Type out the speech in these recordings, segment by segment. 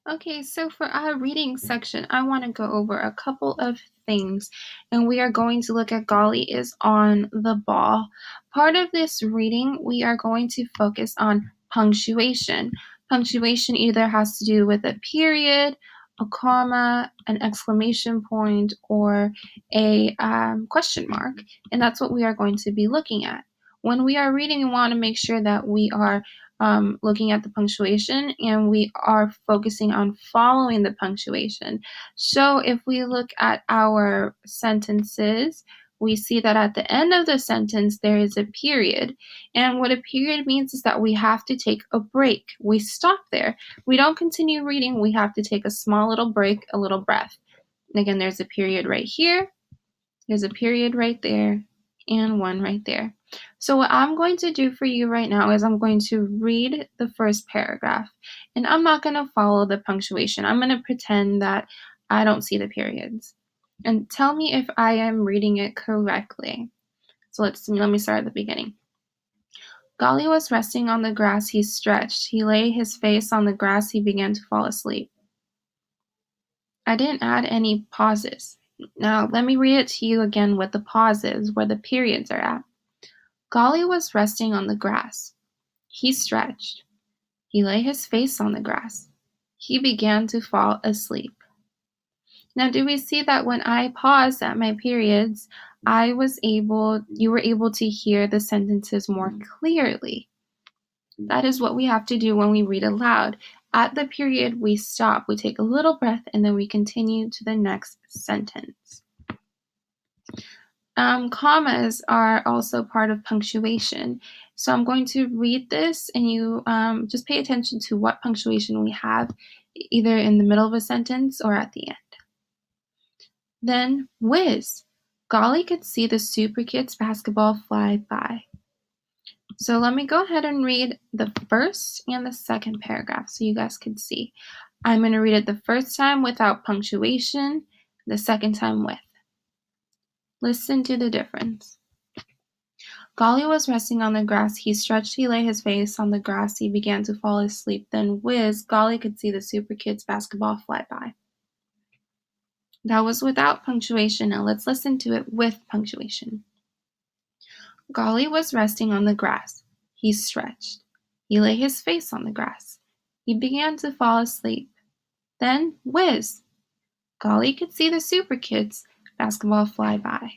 Okay, so for our reading section, I want to go over a couple of things, and we are going to look at Golly is on the ball. Part of this reading, we are going to focus on punctuation. Punctuation either has to do with a period, a comma, an exclamation point, or a question mark, and that's what we are going to be looking at. When we are reading, we want to make sure that we are looking at the punctuation and we are focusing on following the punctuation. So if we look at our sentences, we see that at the end of the sentence there is a period. And what a period means is that we have to take a break. We stop there. We don't continue reading. We have to take a small little break, a little breath. And again, there's a period right here. There's a period right there and one right there. So what I'm going to do for you right now is I'm going to read the first paragraph, and I'm not going to follow the punctuation. I'm going to pretend that I don't see the periods. And tell me if I am reading it correctly. So let me start at the beginning. Golly was resting on the grass. He stretched. He lay his face on the grass. He began to fall asleep. I didn't add any pauses. Now, let me read it to you again with the pauses where the periods are at. Golly was resting on the grass. He stretched. He lay his face on the grass. He began to fall asleep. Now, do we see that when I paused at my periods, you were able to hear the sentences more clearly? That is what we have to do when we read aloud. At the period, we stop, we take a little breath, and then we continue to the next sentence. Commas are also part of punctuation. So I'm going to read this and you just pay attention to what punctuation we have, either in the middle of a sentence or at the end. Then, whiz, Golly could see the Super Kids basketball fly by. So let me go ahead and read the first and the second paragraph so you guys could see. I'm going to read it the first time without punctuation, the second time with. Listen to the difference. Golly was resting on the grass. He stretched, he lay his face on the grass. He began to fall asleep. Then whiz, Golly could see the Super Kids basketball fly by. That was without punctuation. Now let's listen to it with punctuation. Golly was resting on the grass. He stretched. He lay his face on the grass. He began to fall asleep. Then whiz, Golly could see the Super Kids basketball fly by.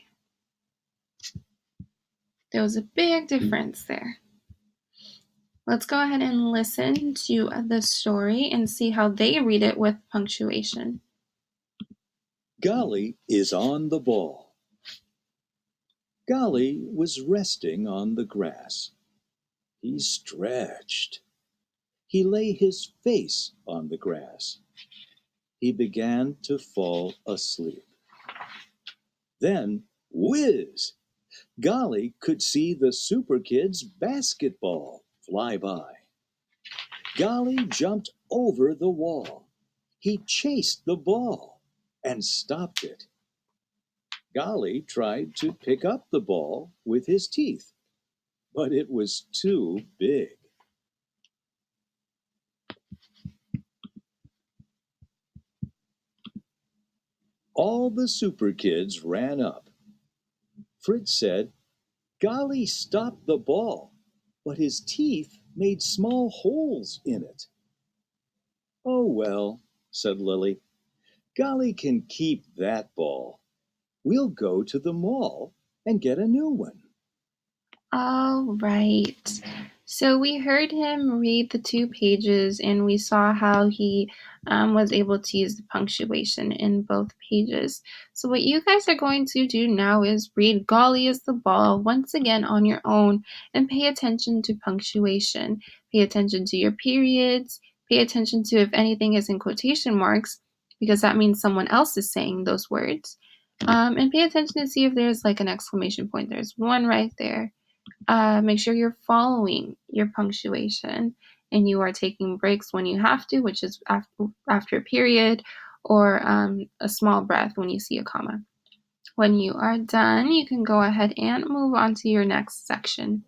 There was a big difference there. Let's go ahead and listen to the story and see how they read it with punctuation. Golly is on the ball. Golly was resting on the grass. He stretched. He lay his face on the grass. He began to fall asleep. Then, whiz! Golly could see the Super Kids basketball fly by. Golly jumped over the wall. He chased the ball and stopped it. Golly tried to pick up the ball with his teeth, but it was too big. All the Super Kids ran up. Fritz said, Golly stopped the ball, but his teeth made small holes in it. Oh well, said Lily. Golly can keep that ball. We'll go to the mall and get a new one. All right. So we heard him read the 2 pages and we saw how he was able to use the punctuation in both pages. So what you guys are going to do now is read Golly is the ball once again on your own and pay attention to punctuation. Pay attention to your periods. Pay attention to if anything is in quotation marks because that means someone else is saying those words. And pay attention to see if there's like an exclamation point. There's one right there. Make sure you're following your punctuation and you are taking breaks when you have to, which is after a period, or a small breath when you see a comma. When you are done, you can go ahead and move on to your next section.